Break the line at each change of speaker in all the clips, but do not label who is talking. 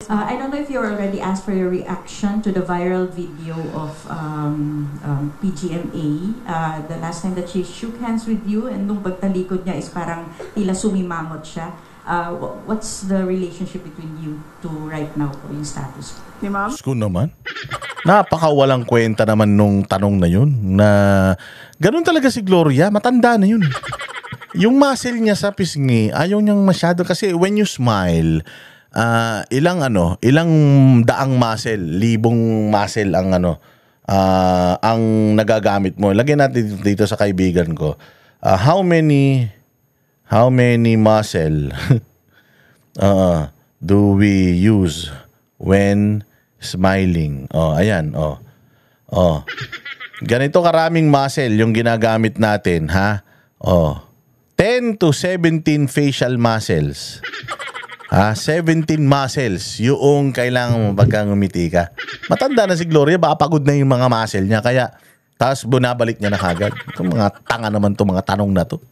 I don't know if you already asked for your reaction to the viral video of PGMA. The last time that she shook hands with you and nung pagtalikod niya is parang tila sumimangot siya. What's the relationship between you two right now po, yung status?
Ni ma'am?
Sko naman. Napakawalang kwenta naman nung tanong na yun na ganun talaga si Gloria, matanda na yun. Yung muscle niya sa pisngi, ayaw niyang masyado kasi when you smile, ilang daang muscle, libong muscle ang ang nagagamit mo. Lagyan natin dito sa kaibigan ko. How many muscle do we use when smiling? Ayan, ganito karaming muscle yung ginagamit natin, ha? 10 to 17 facial muscles. 17 muscles yung kailangan mo pagka ngumiti ka. Matanda na si Gloria, baka pagod na yung mga muscle niya. Kaya, tapos bunabalik niya na kagad. Itong mga tanga naman itong mga tanong na to.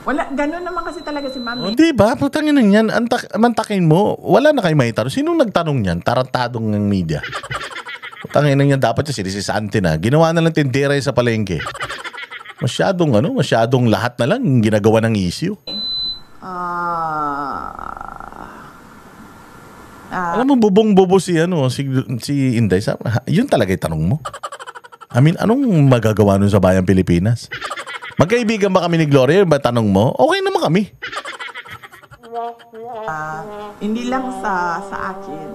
Wala, gano'n naman kasi talaga si ma'am.
Diba? Putangin na yan. Mantakin mo. Wala na kayo may tanong. Sinong nagtanong yan? Tarantadong ng media. Putangin na yan. Dapat siya sinisisante na. Ginawa na lang tindera sa palengke. Masyadong lahat na lang ginagawa ng issue. Alam mo, bubong-bubo si Inday. Yun talaga yung tanong mo. I mean, anong magagawa nun sa bayang Pilipinas? Magkaibigan ba kami ni Gloria? Ba tanong mo? Okay naman kami.
Hindi lang sa akin.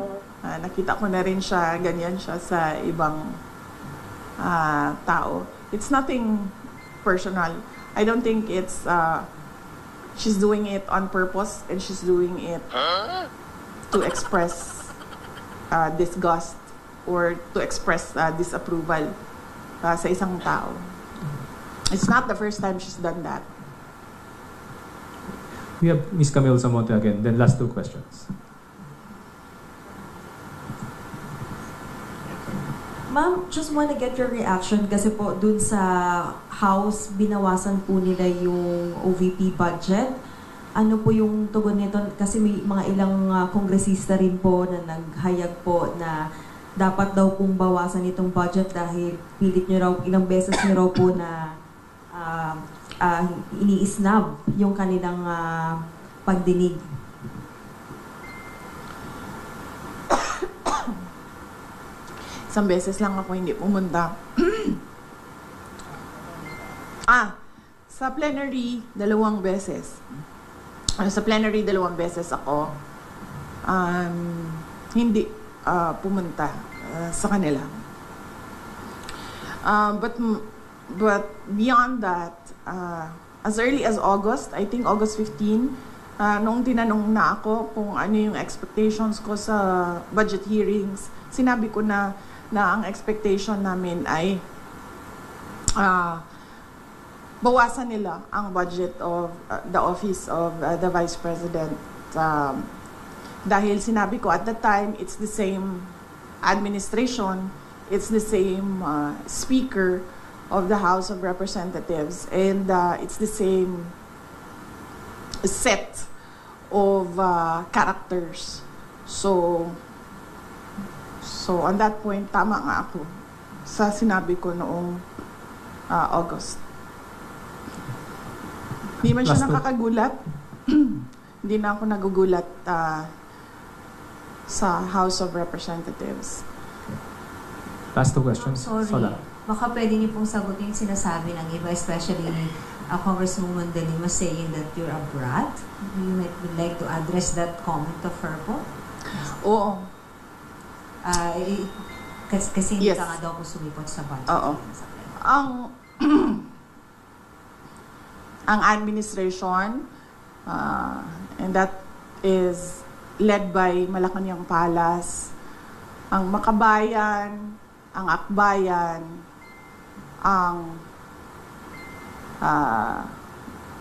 Nakita ko na rin siya, ganyan siya sa ibang tao. It's nothing personal. I don't think it's she's doing it on purpose and she's doing it to express disgust or to express disapproval sa isang tao. It's not the first time she's done that.
We have Ms. Camille Zamonte again. Then last two questions.
Ma'am, just want to get your reaction kasi po dun sa House, binawasan po nila yung OVP budget. Ano po yung tugon nito? Kasi may mga ilang kongresista rin po na naghayag po na dapat daw pong bawasan itong budget dahil pilit nyo raw, ilang beses nyo raw po na ini-snub yung kanilang pagdinig.
Isang beses lang ako hindi pumunta. Sa plenary, 2 beses. Sa plenary, 2 beses ako hindi pumunta sa kanila. But beyond that, as early as August, I think August 15, nung tinanong na ako kung ano yung expectations ko sa budget hearings, sinabi ko na ang expectation namin ay bawasan nila ang budget of the office of the Vice President. Dahil sinabi ko at that time, it's the same administration, it's the same speaker of the House of Representatives, and it's the same set of characters. So on that point, tama nga ako sa sinabi ko noong August. Hindi man siya nakakagulat. Hindi na ako nagugulat sa House of Representatives.
Last two questions.
Sorry.
Sola.
Baka pwede niyo pong sagutin yung sinasabi ng iba, especially Congresswoman De Lima saying that you're a brat. You would like to address that comment of her po?
Oo.
Kasi hindi
Yes.
ka nga daw po sumipot sa budget.
Oo. Ang administration, and that is led by Malacanang Palace, ang Makabayan, ang Akbayan, ang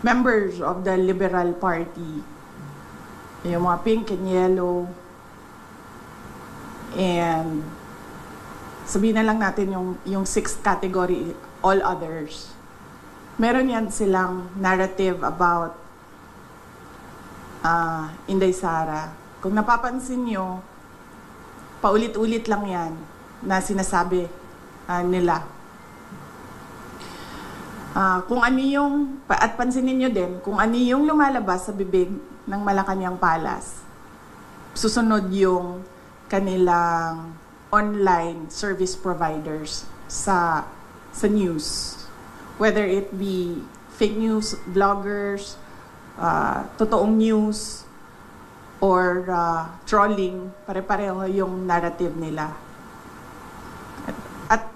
members of the Liberal Party, yung mga pink and yellow, and sabihin na lang natin yung sixth category, all others. Meron yan silang narrative about Inday Sara. Kung napapansin nyo, paulit-ulit lang yan na sinasabi nila. Kung ano yung, at pansinin nyo din, kung ano yung lumalabas sa bibig ng Malacanang Palace, susunod yung kanilang online service providers sa news. Whether it be fake news, vloggers, totoong news, or trolling, pare-pareho yung narrative nila. At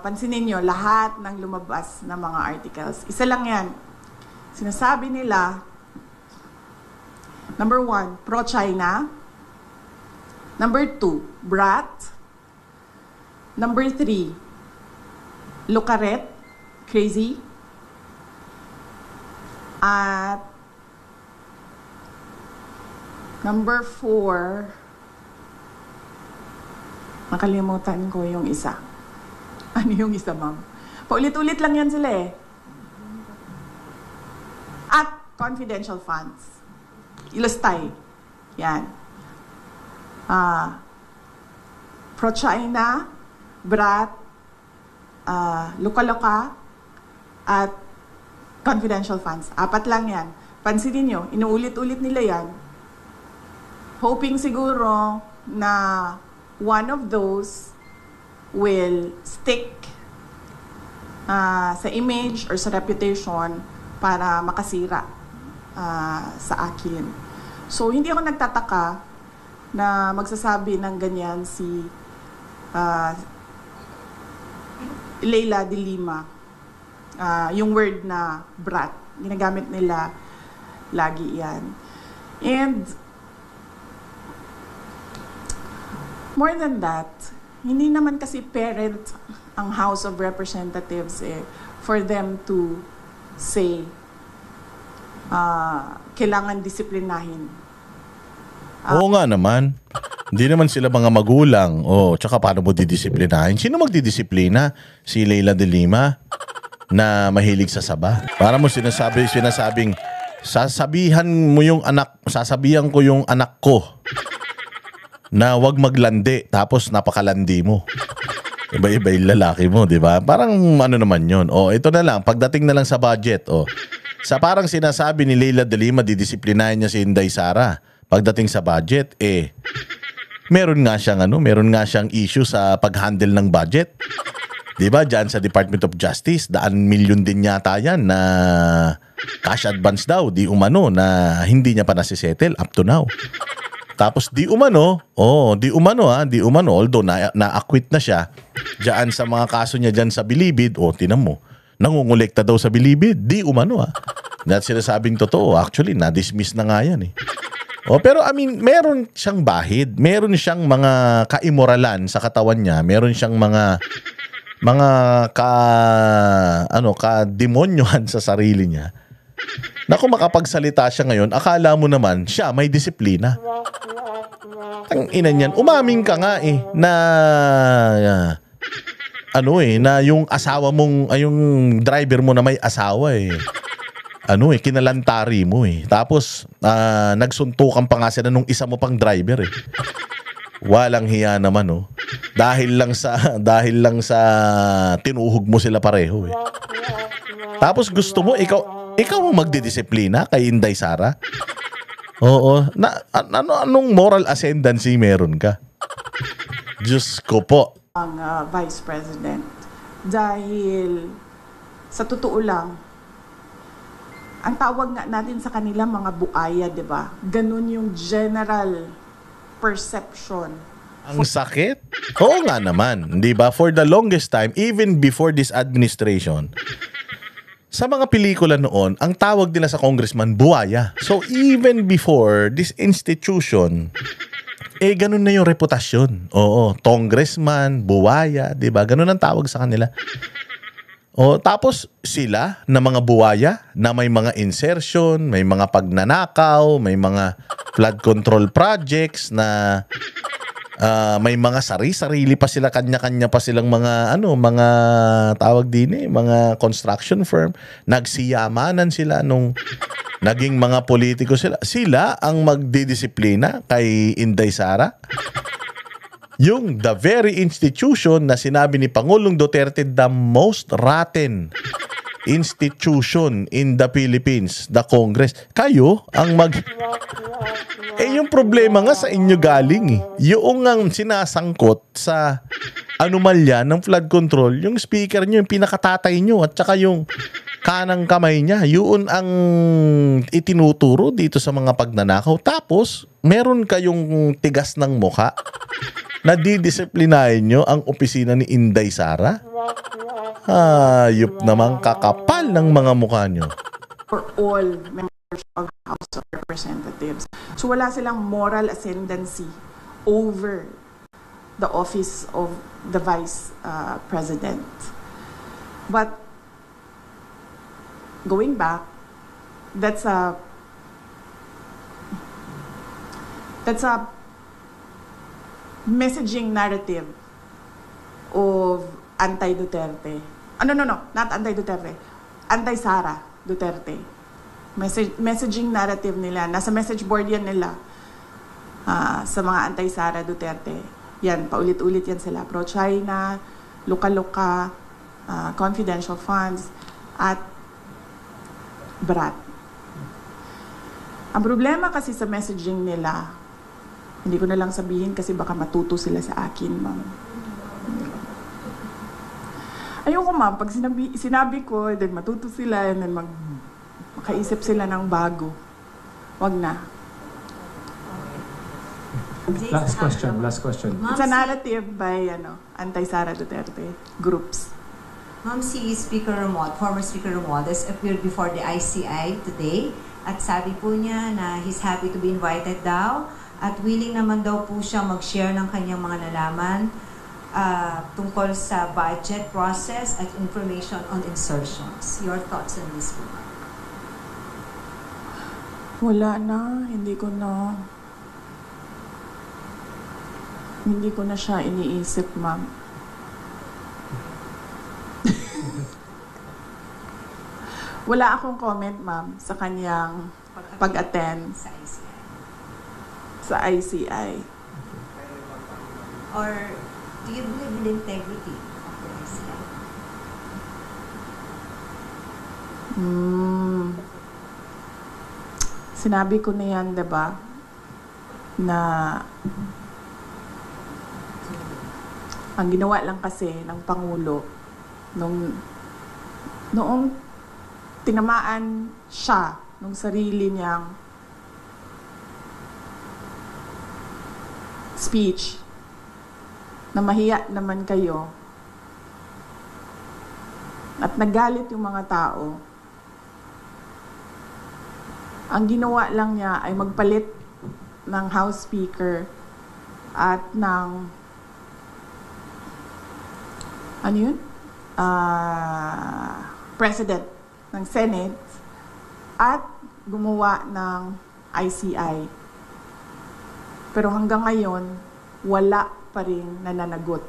pansinin nyo, lahat ng lumabas na mga articles, isa lang yan. Sinasabi nila, number 1, pro-China. Number 2, brat. Number 3, lukaret, crazy. At number 4, nakalimutan ko yung isa. Ano yung isa, ma'am? Paulit-ulit lang yan sila eh. At confidential funds. Ilustay. Yan. Pro-China, brat, luka-luka, at confidential funds. 4 lang yan. Pansinin nyo, inuulit-ulit nila yan. Hoping siguro na one of those will stick sa image or sa reputation para makasira sa akin. So, hindi ako nagtataka na magsasabi ng ganyan si Leila de Lima. Yung word na brat, ginagamit nila lagi yan. And more than that, hindi naman kasi parent ang House of Representatives for them to say kailangan disiplinahin.
Oo nga naman. Hindi naman sila mga magulang. Tsaka paano mo didisiplinahin? Sino magdidisiplina? Si Leila de Lima na mahilig sa saba. Para mo sinasabing sasabihan ko yung anak ko na wag maglandi tapos napakalandi mo. Iba-iba yung lalaki mo, di ba? Parang ano naman yun. Ito na lang, pagdating na lang sa budget. Sa parang sinasabi ni Leila de Lima, didisiplinahin niya si Inday Sara. Pagdating sa budget, meron nga siyang issue sa pag-handle ng budget. 'Di ba? Diyan sa Department of Justice, daan milyon din yata 'yan na cash advance daw, di umano na hindi niya pa nasisettle up to now. Tapos di umano, although na-acquit na siya diyan sa mga kaso niya diyan sa Bilibid, tinan mo, nangungulekta daw sa Bilibid, di umano That's sinasabing totoo. Actually, na-dismiss na nga yan pero I mean, meron siyang bahid, meron siyang mga kaimoralan sa katawan niya, meron siyang mga kademonyohan sa sarili niya. Na kung makapagsalita siya ngayon, akala mo naman siya may disiplina. Ang ina niyan, umaming ka nga na na yung asawa mong, yung driver mo na may asawa kinalantari mo Tapos nagsuntukan pa nga sila nung isa mo pang driver Walang hiya naman Dahil lang sa tinuhog mo sila pareho Tapos gusto mo ikaw ang magdidisiplina kay Inday Sara? Oo. Anong moral ascendancy meron ka? Diyos ko po.
Ang Vice President. Dahil sa totoo lang, ang tawag nga natin sa kanila mga buaya, di ba? Ganun yung general perception.
Ang sakit? Oo nga naman. Di ba? For the longest time, even before this administration, sa mga pelikula noon, ang tawag nila sa congressman, buaya. So even before this institution, ganun na yung reputasyon. Oo, congressman, buwaya, di ba? Ganun ang tawag sa kanila. Tapos sila na mga buwaya na may mga insertion, may mga pagnanakaw, may mga flood control projects na may mga sarili pa sila, kanya-kanya pa silang mga mga tawag din mga construction firm. Nagsiyamanan sila nung naging mga politiko sila. Sila ang magdidisiplina kay Inday Sara. Yung the very institution na sinabi ni Pangulong Duterte, the most rotten institution in the Philippines, the Congress. Kayo ang yung problema nga sa inyo galing eh. Yung ang sinasangkot sa anomalya ng flood control, yung speaker nyo, yung pinakatatay nyo, at saka yung kanang kamay niya, yun ang itinuturo dito sa mga pagnanakaw. Tapos, meron kayong tigas ng mukha na didisiplinahin nyo ang opisina ni Inday Sara? Hayop namang kakapal ng mga mukha nyo.
For all members of the House of Representatives. So wala silang moral ascendancy over the office of the Vice President. But going back, that's a messaging narrative of anti-Duterte. No, not anti-Duterte. Anti-Sara Duterte. Messaging narrative nila. Nasa message board yan nila sa mga anti-Sara Duterte. Yan, paulit-ulit yan sila. Pro-China, luka-luka, confidential funds, at brat. Ang problema kasi sa messaging nila, hindi ko na lang sabihin kasi baka matuto sila sa akin, ma'am. Ayoko, ma'am, pag sinabi ko, then matuto sila, and then makaisip sila ng bago. Wag na.
Last question.
It's a narrative by anti-Sara Duterte groups.
Ma'am, si Speaker Ramon, former Speaker Romualdez appeared before the ICI today at sabi po niya na he's happy to be invited daw at willing naman daw po siya mag-share ng kanyang mga nalaman tungkol sa budget process at information on insertions. Your thoughts on this, ma'am?
Wala na, hindi ko na siya iniisip, ma'am. Wala akong comment, ma'am, sa kanyang pag-attend
Sa ICI.
sa ICI.
Or do you believe in the integrity of the ICI?
Sinabi ko na yan, diba? Na ang ginawa lang kasi ng Pangulo noong tinamaan siya nung sarili niyang speech na mahiya naman kayo at nagalit yung mga tao, ang ginawa lang niya ay magpalit ng House Speaker at ng President ng Senate at gumawa ng ICI. Pero hanggang ngayon, wala pa rin nananagot.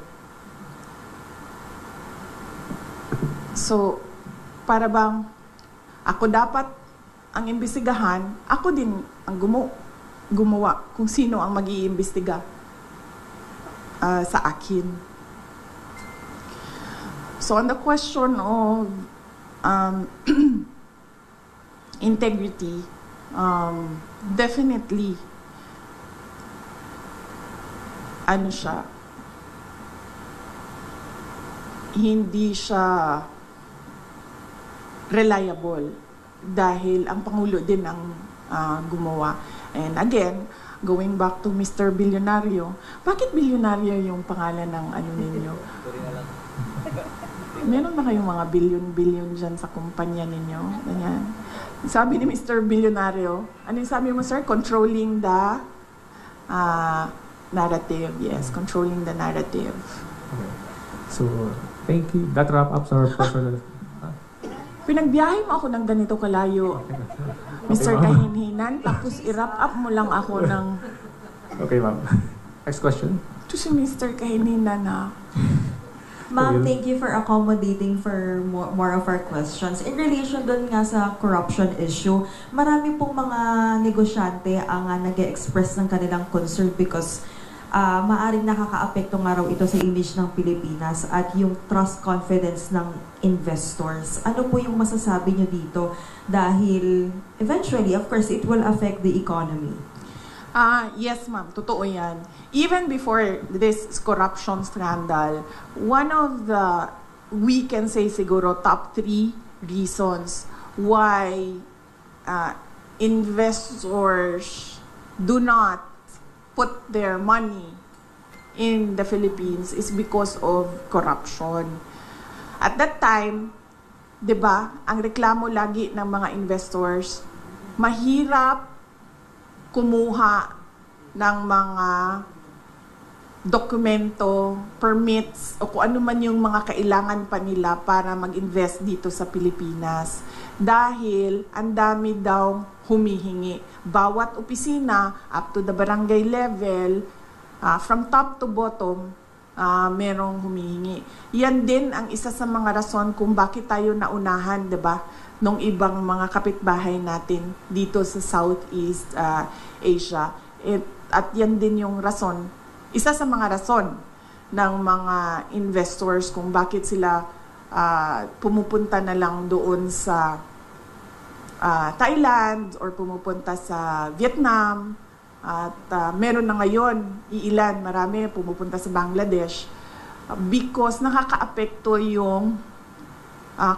So, para bang ako dapat ang imbestigahan, ako din ang gumawa kung sino ang mag-iimbestiga sa akin. So, on the question of integrity, definitely, hindi siya reliable dahil ang Pangulo din ang gumawa. And again, going back to Mr. Bilyonaryo, bakit bilyonaryo yung pangalan ng ninyo? Meron na kayong mga billion dyan sa kumpanya ninyo? Ganyan. Sabi ni Mr. Bilyonaryo, ano yung sabi mo, sir? Controlling the narrative. Yes, controlling the narrative.
Okay. So, thank you. That wrap up our personal...
Pinagbiyahe mo ako ng ganito kalayo, Mr. Kahinhinan, tapos i-wrap up mo lang ako ng...
Okay, ma'am. Next question.
Ito si Mr. Kahinhinan na...
Ma'am,
Ayun.
thank you for accommodating for more of our questions. In relation dun nga sa corruption issue, marami pong mga negosyante ang nag-express ng kanilang concern because maaring nakakaapekto nga raw ito sa image ng Pilipinas at yung trust confidence ng investors. Ano po yung masasabi nyo dito? Dahil eventually, of course, it will affect the economy.
Yes, ma'am. Totoo yan. Even before this corruption scandal, one of the, we can say siguro, top 3 reasons why investors do not put their money in the Philippines is because of corruption. At that time, 'di ba, ang reklamo lagi ng mga investors, mahirap kumuha ng mga dokumento, permits, o kung ano man yung mga kailangan pa nila para mag-invest dito sa Pilipinas. Dahil ang dami daw humihingi. Bawat opisina, up to the barangay level, from top to bottom, merong humihingi. Yan din ang isa sa mga rason kung bakit tayo naunahan, 'di ba, nung ibang mga kapitbahay natin dito sa Southeast Asia. At yan din yung rason, isa sa mga rason ng mga investors kung bakit sila pumupunta na lang doon sa Thailand or pumupunta sa Vietnam. At meron na ngayon, marami pumupunta sa Bangladesh because nakakaapekto yung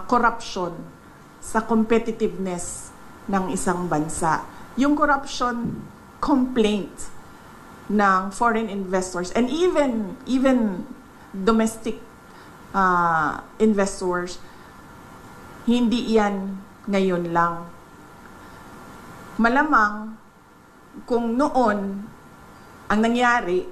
corruption sa competitiveness ng isang bansa. Yung corruption complaint ng foreign investors and even domestic investors, hindi yan ngayon lang. Malamang kung noon ang nangyari,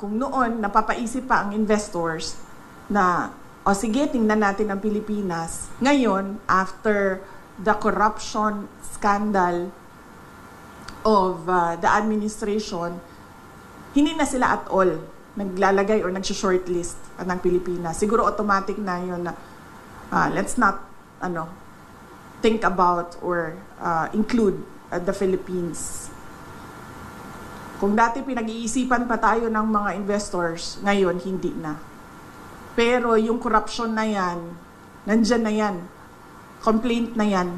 kung noon napapaisip pa ang investors na sige, tingnan natin ang Pilipinas. Ngayon, after the corruption scandal of the administration, hindi na sila at all naglalagay or nag-shortlist ng Pilipinas. Siguro automatic na yun na let's not think about or include the Philippines. Kung dati pinag-iisipan pa tayo ng mga investors, ngayon hindi na. Pero yung corruption na yan, nandyan na yan. Complaint na yan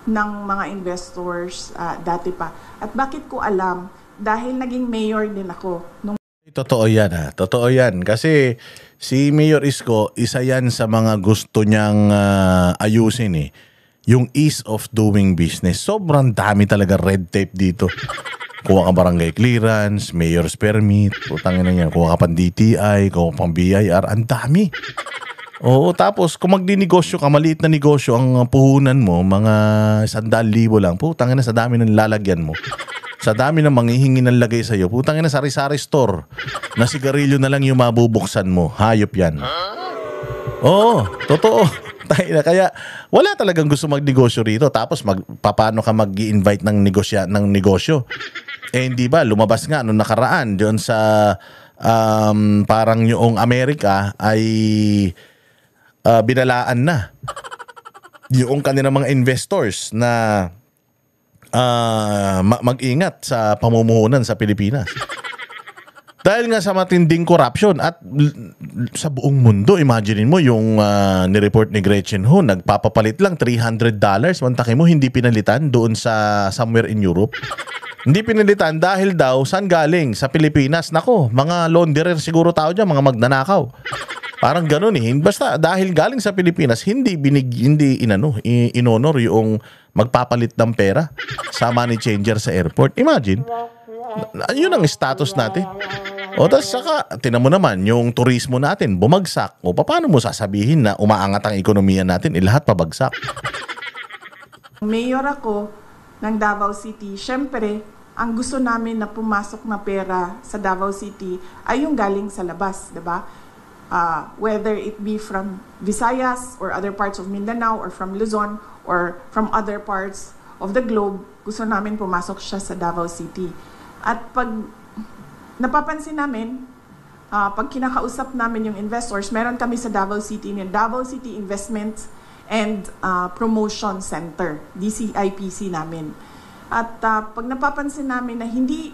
ng mga investors dati pa. At bakit ko alam? Dahil naging mayor din ako.
Totoo yan ha. Totoo yan. Kasi si Mayor Isko, isa yan sa mga gusto niyang ayusin eh. Yung ease of doing business. Sobrang dami talaga red tape dito. Kuha ka barangay clearance, mayor's permit, putangin na yan, kuha ka pang DTI, kuha ka pang BIR, ang dami. Oo, tapos kung magdinegosyo ka, maliit na negosyo, ang puhunan mo, mga 100,000 lang, putangin na sa dami ng lalagyan mo. Sa dami ng manghihingi ng lagay sa'yo, putangin na sari-sari store, na sigarilyo na lang yung mabubuksan mo, hayop yan. Oo, totoo. Kaya wala talagang gusto magnegosyo rito. Tapos paano ka mag-i-invite ng negosyo? Hindi ba, lumabas nga nung nakaraan doon sa parang yung Amerika ay binalaan na yung kanilang mga investors na mag-ingat sa pamumuhunan sa Pilipinas. Dahil nga sa matinding corruption at sa buong mundo, imaginein mo yung nireport ni Gretchen Ho, nagpapapalit lang $300. Mantake mo, hindi pinalitan doon sa somewhere in Europe. Hindi pinalitan dahil daw, saan galing? Sa Pilipinas. Nako, mga launderer siguro tao dyan, mga magnanakaw. Parang ganun eh. Basta dahil galing sa Pilipinas, hindi inonor yung magpapalit ng pera sa money changer sa airport. Imagine. Yun ang status natin. O tapos saka, tinan mo naman, yung turismo natin, bumagsak. O paano mo sasabihin na umaangat ang ekonomiya natin? Lahat pabagsak.
Mayor ako ng Davao City. Siyempre, ang gusto namin na pumasok na pera sa Davao City ay yung galing sa labas, diba? Whether it be from Visayas or other parts of Mindanao or from Luzon or from other parts of the globe, gusto namin pumasok siya sa Davao City. At pag napapansin namin, pag kinakausap namin yung investors, meron kami sa Davao City, Davao City Investment and Promotion Center, DCIPC namin. At pag napapansin namin na hindi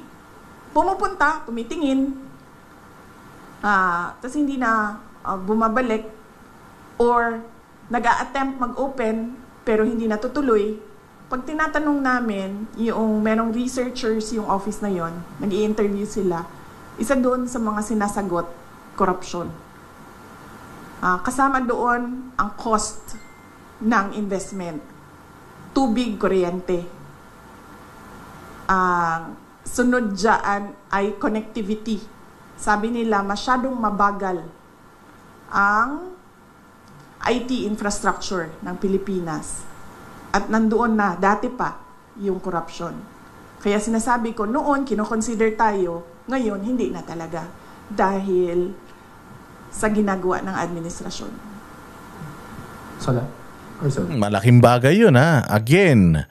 pumupunta, tumitingin, tapos hindi na bumabalik, or nag-a-attempt mag-open pero hindi natutuloy, pag tinatanong namin, yung merong researchers yung office na yon, nag-i-interview sila, isa doon sa mga sinasagot, corruption. Kasama doon ang cost ng investment. Tubig, kuryente. Sunod dyan ay connectivity. Sabi nila, masyadong mabagal ang IT infrastructure ng Pilipinas. At nandoon na, dati pa, yung corruption. Kaya sinasabi ko, noon, kinoconsider tayo, ngayon, hindi na talaga. Dahil sa ginagawa ng administrasyon.
Sala? Or so?
Malaking bagay yun, ha. Again,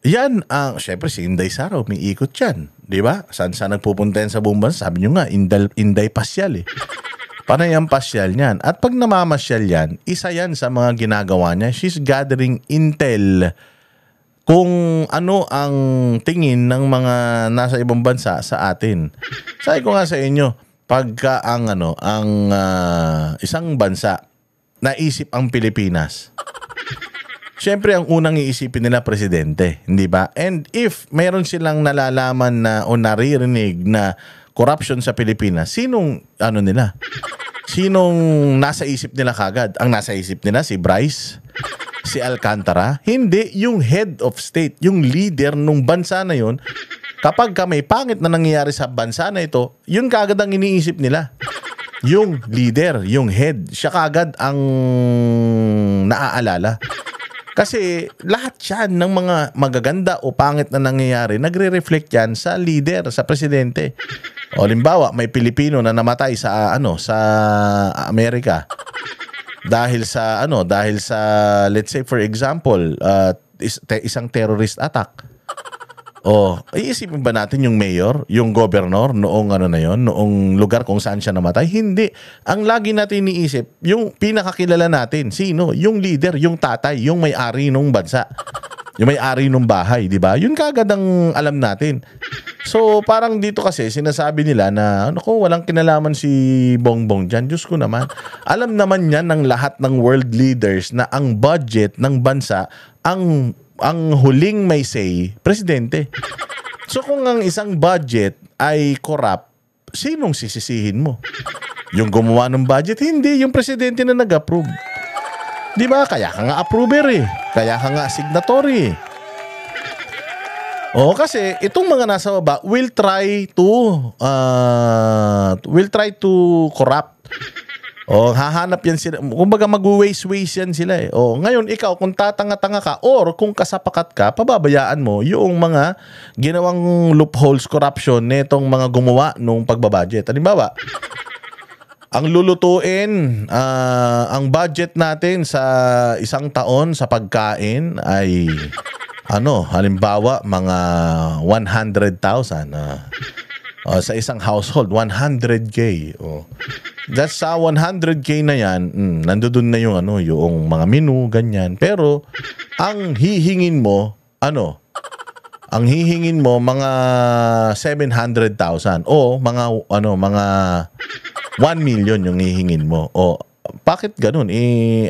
yan ang, syempre si Inday Sara, umiikot yan. Di ba? Saan nagpupunta yan sa buong bansa? Sabi nyo nga, Inday pasyal eh. Panay ang pasyal niyan. At pag namamasyal yan, isa yan sa mga ginagawa niya. She's gathering intel kung ano ang tingin ng mga nasa ibang bansa sa atin. Sabi ko nga sa inyo, pagka ang isang bansa naisip ang Pilipinas, syempre ang unang iisipin nila presidente, hindi ba? And if mayroon silang nalalaman na o naririnig na corruption sa Pilipinas, sinong nasa isip nila kagad? Ang nasa isip nila si Bryce, si Alcantara? Hindi, yung head of state, yung leader ng bansa na yon. Kapag may pangit na nangyayari sa bansa na ito, yun kagad ang iniisip nila. Yung leader, yung head, siya kagad ang naaalala. Kasi lahat yan ng mga magaganda o pangit na nangyayari, nagre-reflect yan sa leader, sa presidente. O limbawa, may Pilipino na namatay sa sa Amerika dahil sa let's say for example, isang terrorist attack. O iisipin ba natin yung mayor, yung governor noong noong lugar kung saan siya namatay? Hindi. Ang lagi natin iniisip, yung pinakakilala natin, sino? Yung leader, yung tatay, yung may-ari ng bansa. Yung may-ari ng bahay, di ba? Yun kagad ang alam natin. So, parang dito kasi, sinasabi nila na, walang kinalaman si Bongbong dyan. Diyos ko naman. Alam naman yan ng lahat ng world leaders na ang budget ng bansa, ang huling may say, presidente. So, kung ang isang budget ay corrupt, sinong sisisihin mo? Yung gumawa ng budget? Hindi, yung presidente na nag-approve. Di ba? Kaya ka nga approver eh. Kaya ka nga signatory eh. Kasi itong mga nasa baba will try to corrupt. Hahanap yan sila. Kumbaga mag-waste yan sila eh. Ngayon ikaw kung tatanga-tanga ka or kung kasapakat ka, pababayaan mo yung mga ginawang loopholes, corruption nitong mga gumawa nung pagbabudget. Halimbawa, ang lulutuin, ang budget natin sa isang taon sa pagkain ay halimbawa mga 100,000 sa isang household, 100K. That's sa 100K na yan, nandoon na yung yung mga menu, ganyan. Pero ang hihingin mo, ang hihingin mo mga 700,000 o mga 1 million yung hihingin mo. Bakit ganun?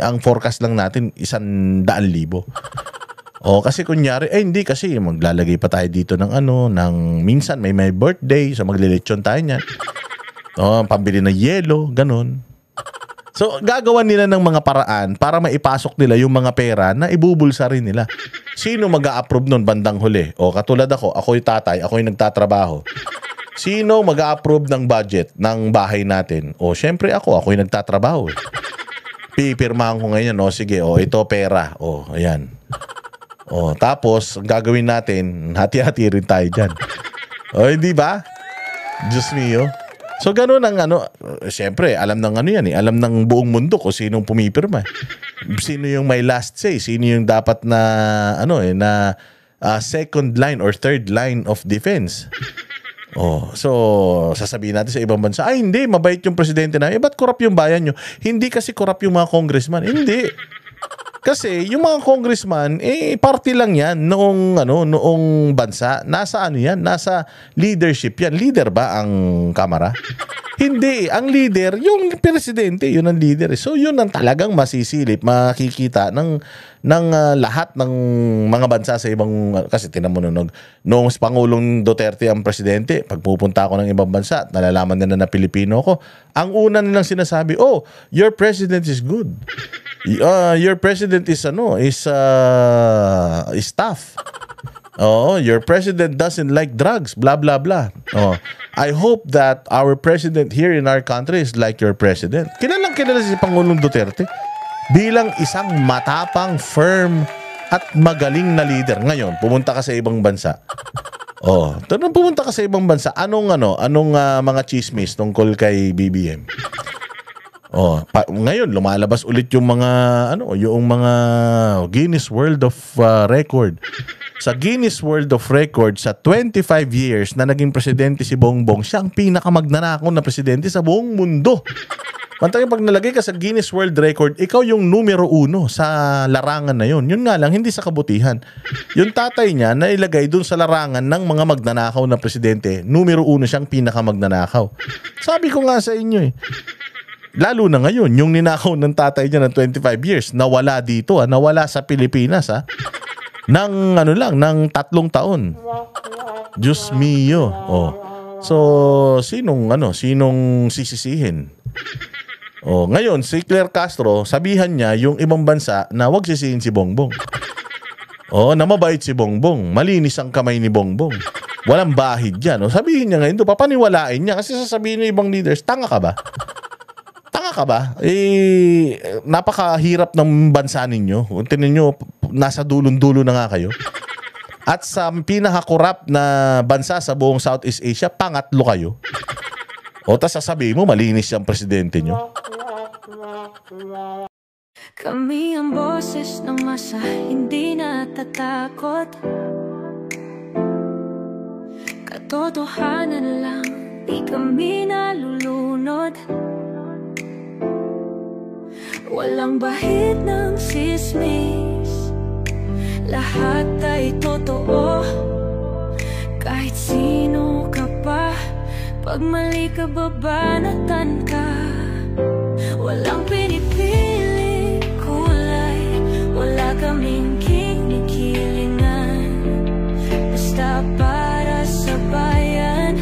Ang forecast lang natin 100,000. Kasi kunyari, hindi kasi maglalagay pa tayo dito ng minsan may birthday, so maglilechon tayo niyan. Pambili na yelo, ganun. So, gagawan nila ng mga paraan para maipasok nila yung mga pera na ibubulsa rin nila. Sino mag-a-approve nun bandang huli? Katulad ako yung tatay, ako yung nagtatrabaho. Sino mag-a-approve ng budget ng bahay natin? Syempre ako yung nagtatrabaho. Pipirmahan ko ngayon, sige, ito pera. Ayan. Tapos, ang gagawin natin, hati-hati rin tayo dyan. Hindi ba? Diyos mio. So, ganun ang siyempre, alam ng yan eh. Alam ng buong mundo kung sinong pumipirma. Sino yung may last say? Sino yung dapat na, second line or third line of defense? So sasabihin natin sa ibang bansa, ay hindi, mabait yung presidente na. Ba't corrupt yung bayan nyo? Hindi kasi corrupt yung mga congressman. Hindi. Kasi yung mga congressman, party lang yan noong bansa. Nasa yan? Nasa leadership yan. Leader ba ang Kamara? Hindi. Ang leader, yung presidente, yun ang leader. So yun ang talagang masisilip, makikita ng lahat ng mga bansa sa ibang, kasi tinan mo noong Pangulong Duterte ang presidente, pag pupunta ako ng ibang bansa at nalalaman nila na Pilipino ko, ang una nilang sinasabi, oh, your president is good. Your president is tough. Your president doesn't like drugs, blah blah blah. I hope that our president here in our country is like your president. Kilala si Pangulong Duterte bilang isang matapang, firm at magaling na leader. Ngayon, pumunta ka sa ibang bansa. Pumunta ka sa ibang bansa. Anong mga chismis tungkol kay BBM? Ngayon lumalabas ulit yung mga Guinness World of Record. Sa Guinness World of Record, sa 25 years na naging presidente si Bongbong, siya ang pinakamagnanakaw na presidente sa buong mundo. Pantay pag nalagay ka sa Guinness World Record, ikaw yung numero 1 sa larangan na yun. Yun nga lang, hindi sa kabutihan. Yung tatay niya na ilagay dun sa larangan ng mga magnanakaw na presidente, numero 1 siyang pinakamagnanakaw. Sabi ko nga sa inyo lalo na ngayon, yung ninakaw ng tatay niya ng 25 years, nawala dito, nawala sa Pilipinas, ng ng 3 taon. Diyos mio. So, sinong sisisihin? Ngayon, si Claire Castro, sabihan niya yung ibang bansa na wag sisihin si Bongbong. Na mabait si Bongbong. Malinis ang kamay ni Bongbong. Walang bahid yan. Sabihin niya ngayon, papaniwalain niya. Kasi sasabihin ng ibang leaders, tanga ka ba? Napakahirap ng bansa ninyo. Tingnan nyo, nasa dulong-dulo na nga kayo. At sa pinaka-corrupt na bansa sa buong Southeast Asia, pangatlo kayo. Tas sasabihin mo, malinis yung presidente nyo.
Kami ang boses ng masa, hindi natatakot. Katotohanan lang, di kami nalulunod. Walang bahid ng sismis, lahat ay totoo. Kahit sino ka pa, pag mali ka babanatan ka. Walang pinipiling kulay, wala kaming kinikilingan. Basta para sa bayan,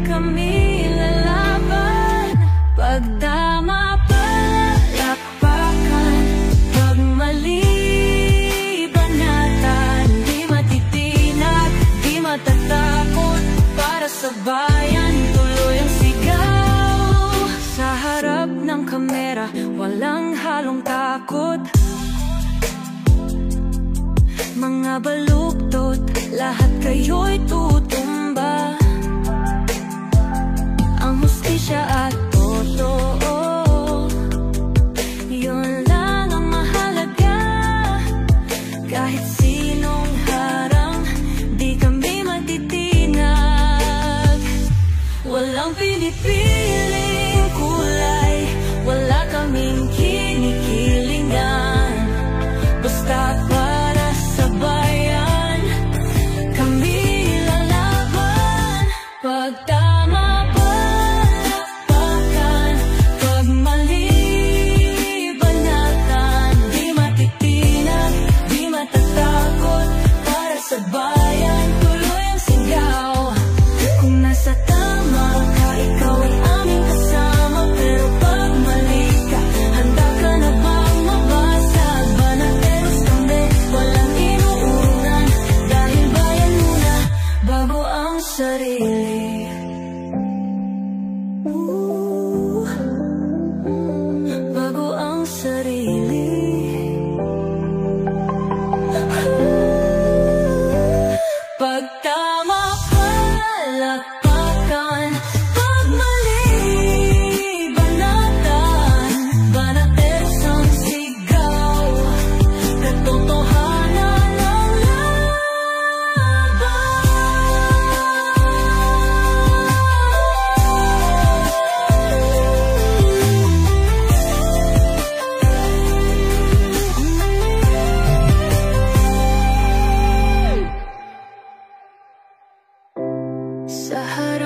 kami lalaban. Pagdama palakpakan, pag mali banatan. Di matitinag, di matatakot, para sa bayan tuloy ang sigaw. Sa harap ng kamera, walang halong takot. Mga baluktot, lahat kayo'y tutumba. Ang hustisya at totoo, yun lang ang mahalaga. Kahit sinong harang, di kami matitinag. Walang pinipiling kulay, wala kaming kinikilingan. Basta para sa bayan, kami lalaban. Pagtama palakpakan, pag mali banatan. Di matitinag, di matatakot, para sa bayan tuloy ang sigaw. Kung nasa tama ka, ikaw ay aming kasama. Pero pag mali ka, handa ka na bang mabasag? Banateros kami, walang inuunan. Dahil bayan muna, bago ang sarili. Bago ang sarili. Pagtama palakpakan, pag mali banatan. Banateros ang sigaw, katotohanan ang laban. Sa